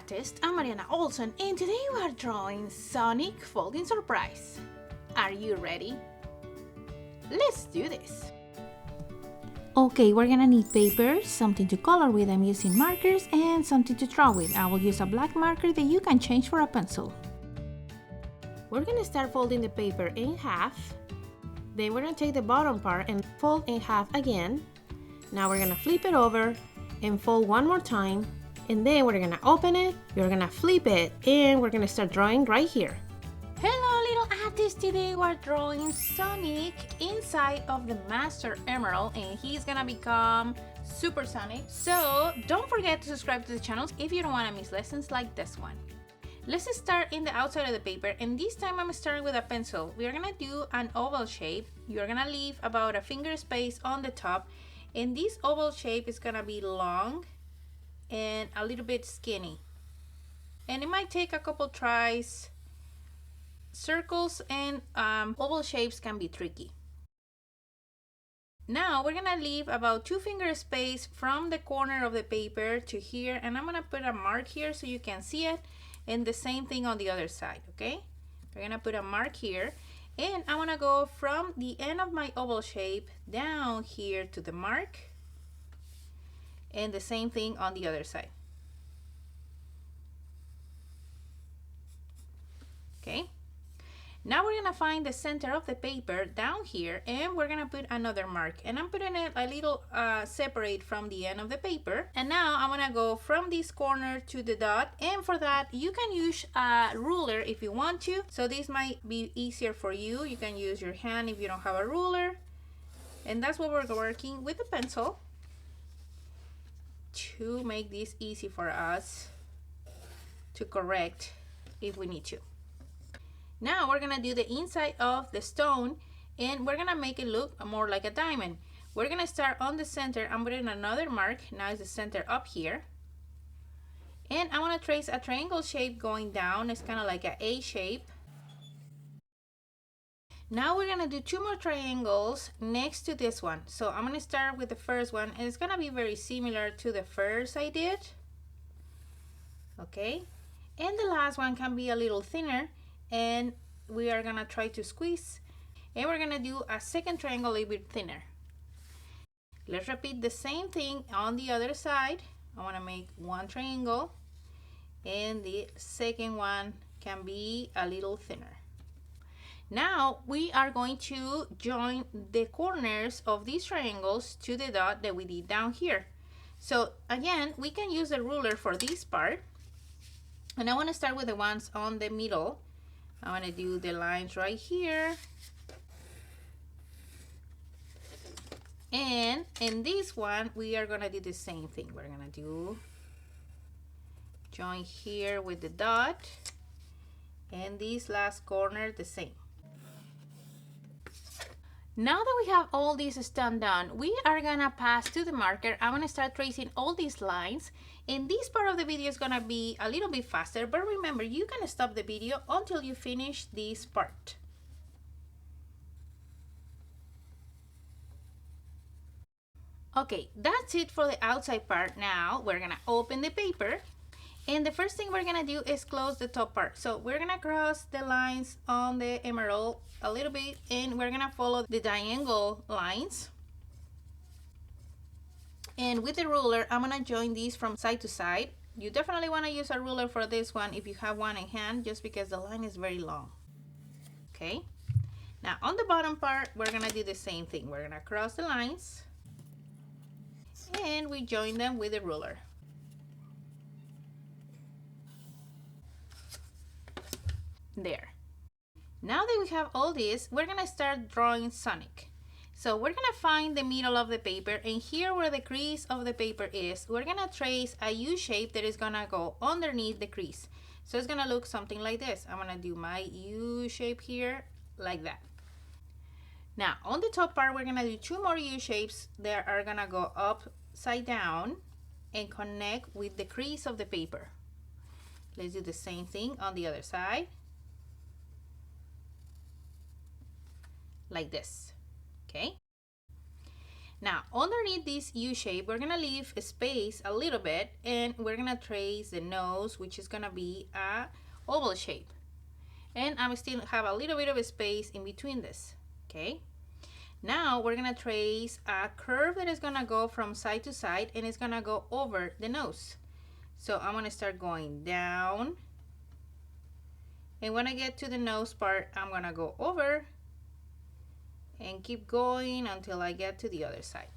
artist, I'm Mariana Olson, and today we are drawing Sonic Folding Surprise. Are you ready? Let's do this! Okay, we're gonna need paper, something to color with. I'm using markers, and something to draw with. I will use a black marker that you can change for a pencil. We're gonna start folding the paper in half. Then we're gonna take the bottom part and fold in half again. Now we're gonna flip it over and fold one more time. And then we're gonna open it, you're gonna flip it, and we're gonna start drawing right here. Hello little artists, today we're drawing Sonic inside of the Master Emerald, and he's gonna become Super Sonic. So don't forget to subscribe to the channel if you don't wanna miss lessons like this one. Let's start in the outside of the paper, and this time I'm starting with a pencil. We're gonna do an oval shape. You're gonna leave about a finger space on the top, and this oval shape is gonna be long and a little bit skinny, and it might take a couple tries. Circles and oval shapes can be tricky. Now we're gonna leave about 2 finger space from the corner of the paper to here, and I'm gonna put a mark here so you can see it, and the same thing on the other side. Okay, we're gonna put a mark here, and I want to go from the end of my oval shape down here to the mark, and the same thing on the other side. Okay, now we're gonna find the center of the paper down here, and we're gonna put another mark, and I'm putting it a little separate from the end of the paper. And now I'm gonna go from this corner to the dot, and for that you can use a ruler if you want to. So this might be easier for you. You can use your hand if you don't have a ruler, and that's what we're working with the pencil to make this easy for us to correct if we need to. Now we're gonna do the inside of the stone, and we're gonna make it look more like a diamond. We're gonna start on the center. I'm putting another mark. Now it's the center up here, and I want to trace a triangle shape going down. It's kind of like an A shape. Now we're gonna do 2 more triangles next to this one. So I'm gonna start with the first one, and it's gonna be very similar to the first I did. Okay, and the last one can be a little thinner, and we are gonna try to squeeze, and we're gonna do a second triangle a little bit thinner. Let's repeat the same thing on the other side. I want to make 1 triangle, and the second one can be a little thinner. Now we are going to join the corners of these triangles to the dot that we did down here. So again, we can use a ruler for this part, and I want to start with the ones on the middle. I want to do the lines right here, and in this one we are going to do the same thing. We're going to do join here with the dot, and this last corner the same. Now that we have all this stuff done, we are gonna pass to the marker. I'm gonna start tracing all these lines, and this part of the video is gonna be a little bit faster, but remember, you can stop the video until you finish this part. Okay, that's it for the outside part. Now we're gonna open the paper, and the first thing we're gonna do is close the top part. So we're gonna cross the lines on the emerald a little bit, and we're gonna follow the diagonal lines. And with the ruler, I'm gonna join these from side to side. You definitely wanna use a ruler for this one if you have one in hand, just because the line is very long. Okay, now on the bottom part, we're gonna do the same thing. We're gonna cross the lines, and we join them with the ruler. There. Now that we have all this, we're gonna start drawing Sonic. So we're gonna find the middle of the paper, and here where the crease of the paper is, we're gonna trace a U shape that is gonna go underneath the crease. So it's gonna look something like this. I'm gonna do my U shape here like that. Now on the top part, we're gonna do 2 more U shapes that are gonna go upside down and connect with the crease of the paper. Let's do the same thing on the other side, like this. Okay, Now, underneath this U shape, we're gonna leave a space a little bit, and we're gonna trace the nose, which is gonna be a oval shape. And I'm still have a little bit of a space in between this, okay? Now we're gonna trace a curve that is gonna go from side to side, and it's gonna go over the nose. So I'm gonna start going down, and when I get to the nose part, I'm gonna go over and keep going until I get to the other side.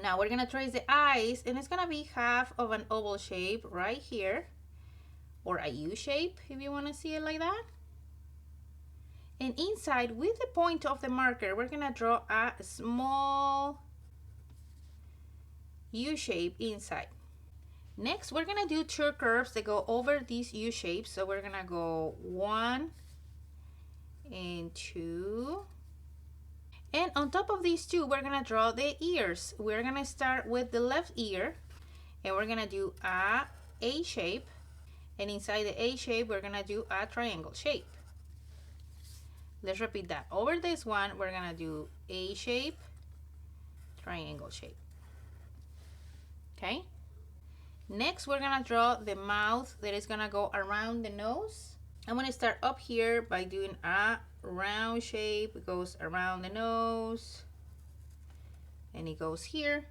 Now we're gonna trace the eyes, and it's gonna be half of an oval shape right here, or a U shape if you want to see it like that. And inside, with the point of the marker, we're gonna draw a small U shape inside. Next, we're gonna do two curves that go over these U shapes. So we're gonna go 1 and 2. And on top of these two, we're gonna draw the ears. We're gonna start with the left ear, and we're gonna do a A shape. And inside the A shape, we're gonna do a triangle shape. Let's repeat that. Over this one, we're gonna do A shape, triangle shape. Okay? Next, we're gonna draw the mouth that is gonna go around the nose. I'm gonna start up here by doing a round shape. It goes around the nose, and it goes here.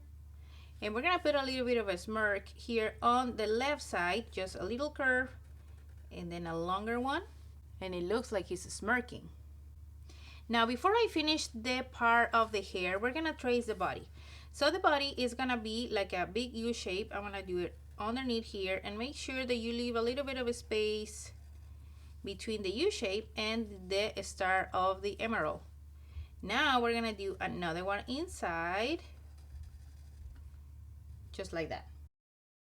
And we're gonna put a little bit of a smirk here on the left side, just a little curve, and then a longer one. And it looks like he's smirking. Now, before I finish the part of the hair, we're gonna trace the body. So the body is gonna be like a big U shape. I'm gonna do it underneath here, and make sure that you leave a little bit of a space between the U shape and the star of the emerald. Now we're gonna do another one inside, just like that.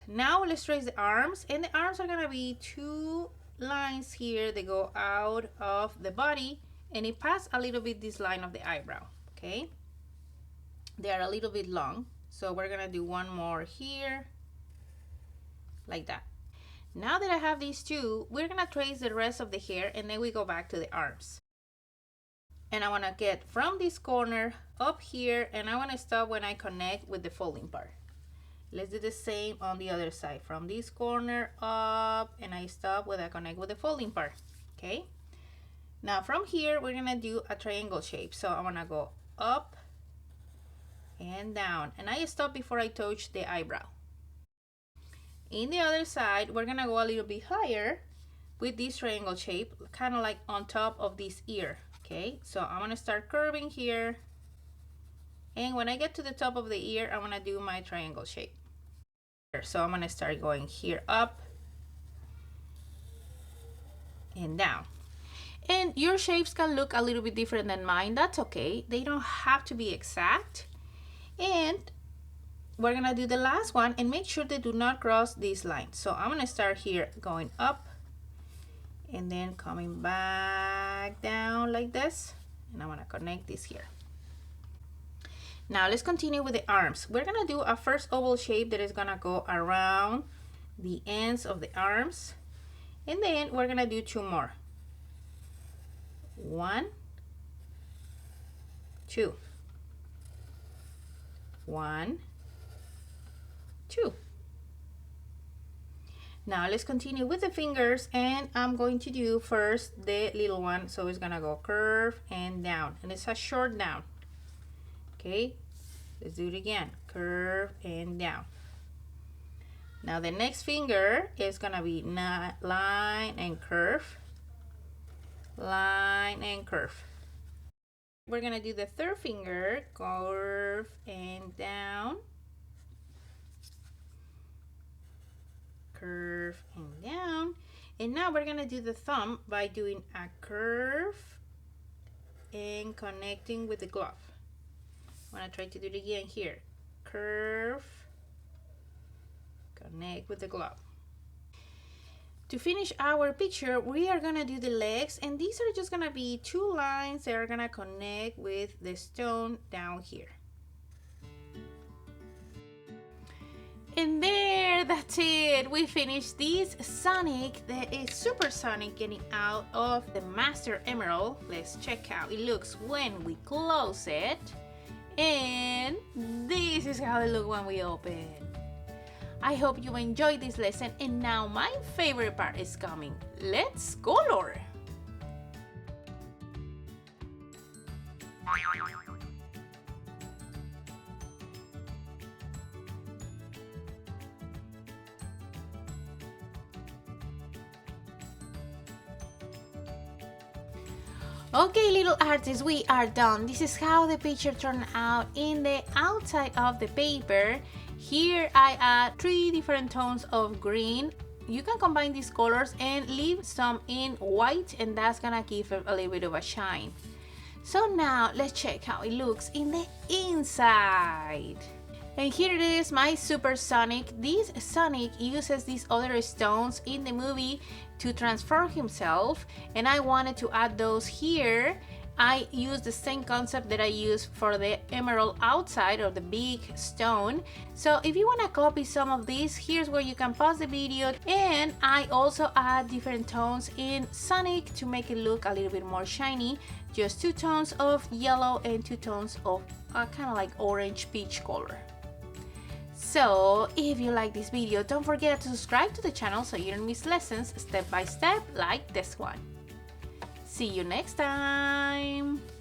Now let's trace the arms, and the arms are gonna be two lines here that go out of the body, and it passes a little bit this line of the eyebrow, okay? They are a little bit long, so we're gonna do one more here, like that. Now that I have these two, we're gonna trace the rest of the hair, and then we go back to the arms. And I wanna get from this corner up here, and I wanna stop when I connect with the folding part. Let's do the same on the other side. From this corner up, and I stop when I connect with the folding part, okay? Now from here, we're gonna do a triangle shape. So I wanna go up and down, and I stop before I touch the eyebrow. In the other side, we're gonna go a little bit higher with this triangle shape, kind of like on top of this ear, okay? So I'm gonna start curving here, and when I get to the top of the ear, I'm gonna do my triangle shape. So I'm gonna start going here up and down. And your shapes can look a little bit different than mine. That's okay. They don't have to be exact. And we're gonna do the last one, and make sure they do not cross this line. So I'm gonna start here going up, and then coming back down like this, and I'm gonna connect this here. Now let's continue with the arms. We're gonna do a first oval shape that is gonna go around the ends of the arms, and then we're gonna do two more. 1, 2. 1, 2. Now let's continue with the fingers, and I'm going to do first the little one. So it's gonna go curve and down, and it's a short down. Okay, let's do it again. Curve and down. Now the next finger is gonna be line and curve, line and curve. We're gonna do the third finger, curve and down, curve and down. And now we're gonna do the thumb by doing a curve and connecting with the glove. I'm gonna try to do it again here. Curve, connect with the glove. To finish our picture, we are gonna do the legs, and these are just gonna be two lines that are gonna connect with the stone down here. And there, that's it. We finished this Sonic that is supersonic getting out of the Master Emerald. Let's check how it looks when we close it. And this is how it looks when we open. I hope you enjoyed this lesson, and now my favorite part is coming. Let's color! Okay, little artists, we are done. This is how the picture turned out in the outside of the paper. Here I add 3 different tones of green. You can combine these colors and leave some in white, and that's gonna give it a little bit of a shine. So now let's check how it looks in the inside. And here it is, my Super Sonic. This Sonic uses these other stones in the movie to transform himself, and I wanted to add those here. I used the same concept that I used for the emerald outside, or the big stone. So if you want to copy some of these, here's where you can pause the video. And I also add different tones in Sonic to make it look a little bit more shiny. Just 2 tones of yellow and 2 tones of kind of like orange peach color. So if you like this video, don't forget to subscribe to the channel so you don't miss lessons step by step like this one. See you next time!